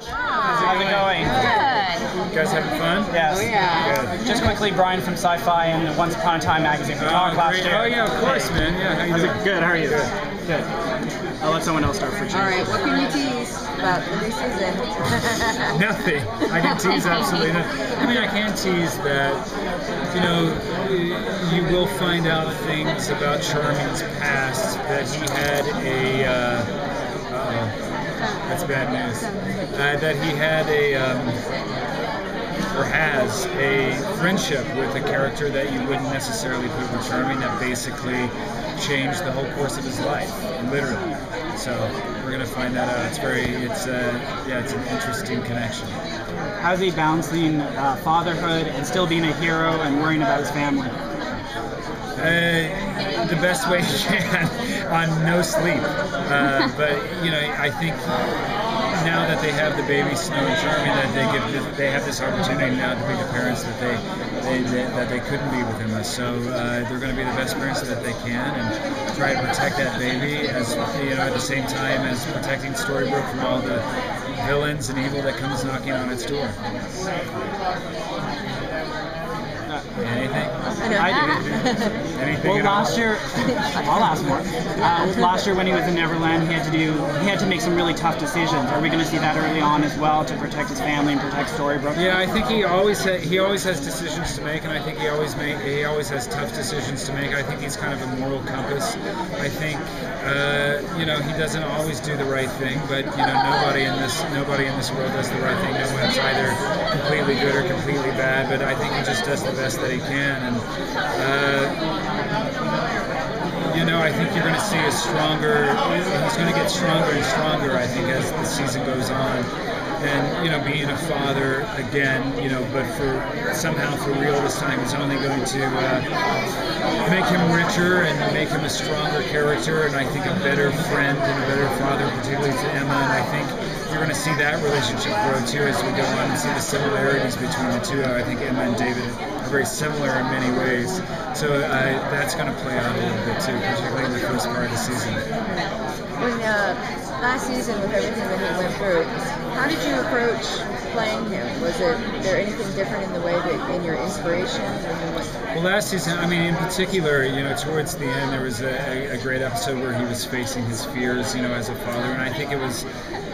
How's it going? Good. You guys having fun? Yes. Oh, yeah. Good. Just quickly, Brian from Sci-Fi and Once Upon a Time magazine. We talked last year. Oh yeah, of course, man. Yeah, how you doing? Good. How are you? Good. Good. I'll let someone else start for change. All right, what can you tease about the new season? Nothing. I can tease absolutely nothing. I mean, I can tease that, you know, you will find out things about Charming's past, that he had a, that's bad news, that he had or has a friendship with a character that you wouldn't necessarily put with Charming, that basically changed the whole course of his life, literally. So we're gonna find that out. It's an interesting connection. How's he balancing fatherhood and still being a hero and worrying about his family? The best way he can, on no sleep. But you know, I think now that they have the baby Snow and Charming, that they have this opportunity now to be the parents that they couldn't be with Emma. So they're going to be the best parents that they can and try to protect that baby, as you know, at the same time as protecting Storybrooke from all the villains and evil that comes knocking on its door. Anything? I do. Anything? Well, last year, I'll ask more. Last year when he was in Neverland, he had to make some really tough decisions. Are we going to see that early on as well to protect his family and protect Storybrooke? Yeah, I think he always has decisions to make, and I think he always has tough decisions to make. I think he's kind of a moral compass. I think you know, he doesn't always do the right thing, but you know, nobody in this world does the right thing. No one's either completely good or completely bad, but I think he just does the best that he can, and you know, I think you're going to see he's going to get stronger and stronger, I think, as the season goes on. And, you know, being a father, again, you know, but somehow for real this time, is only going to make him richer and make him a stronger character, and I think a better friend and a better father, particularly to Emma. And I think you're going to see that relationship grow too as we go on and see the similarities between the two. I think Emma and David are very similar in many ways. So that's going to play out a little bit too, particularly in the first part of the season. When last season, with everything that he went through, how did you approach playing him? Was there anything different in the way that in your inspiration when you went? Well, last season, I mean, in particular, you know, towards the end, there was a great episode where he was facing his fears, you know, as a father, and I think it was,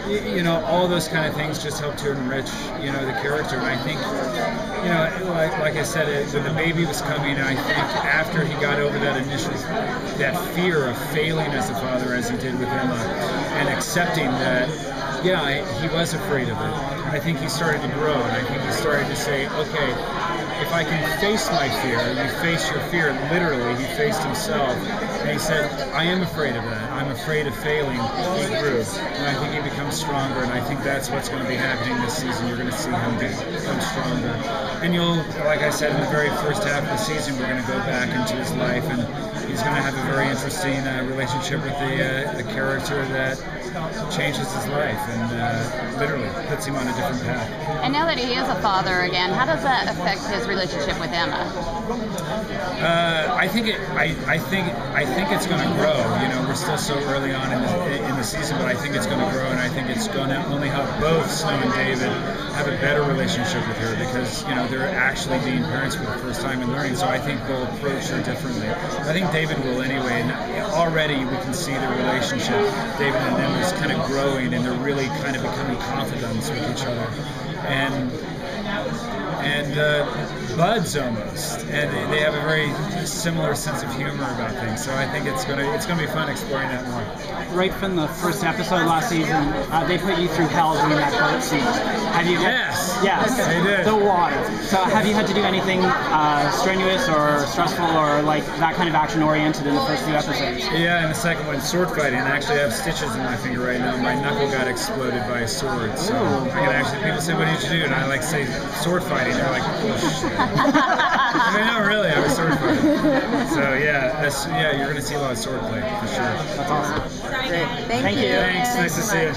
you know, all those kind of things just helped to enrich, you know, the character. And I think, you know, like I said, when the baby was coming, I think after he got over that fear of failing as a father, as he did with Emma, and accepting that, yeah, he was afraid of it, I think he started to grow, and I think he started to say, okay, if I can face my fear, you face your fear. Literally, he faced himself, and he said, I am afraid of that. I'm afraid of failing. He grew, and I think he becomes stronger, and I think that's what's going to be happening this season. You're going to see him become stronger. And like I said, in the very first half of the season, we're going to go back into his life, and he's going to have a very interesting relationship with the character that changes his life and literally puts him on a different path. And now that he is a father again, how does that affect his relationship with Emma? I think it's going to grow. You know, we're still so early on in the season, but I think it's going to grow, and I think it's going to only help both Snow and David have a better relationship with her, because you know, they're actually being parents for the first time and learning. So I think they'll approach her differently. I think David will anyway, and already we can see the relationship, David and Emma, is kind of growing, and they're really kind of becoming confidants with each other, and buds almost, and they have a very similar sense of humor about things. So I think it's gonna be fun exploring that more. Right from the first episode last season, they put you through hell doing that boat scene. Have you? Yes, they did. The water. So have you had to do anything strenuous or stressful or like that kind of action oriented in the first few episodes? Yeah, in the second one, sword fighting. I actually have stitches in my finger right now. My knuckle got exploded by a sword. So people say, "What did you do?" And I like say sword fighting. They're like, "Oh shit." I mean, no, really, I was sword fighting. So yeah, you're gonna see a lot of sword play for sure. That's awesome. Great. Thank you. Thanks. Nice to see you.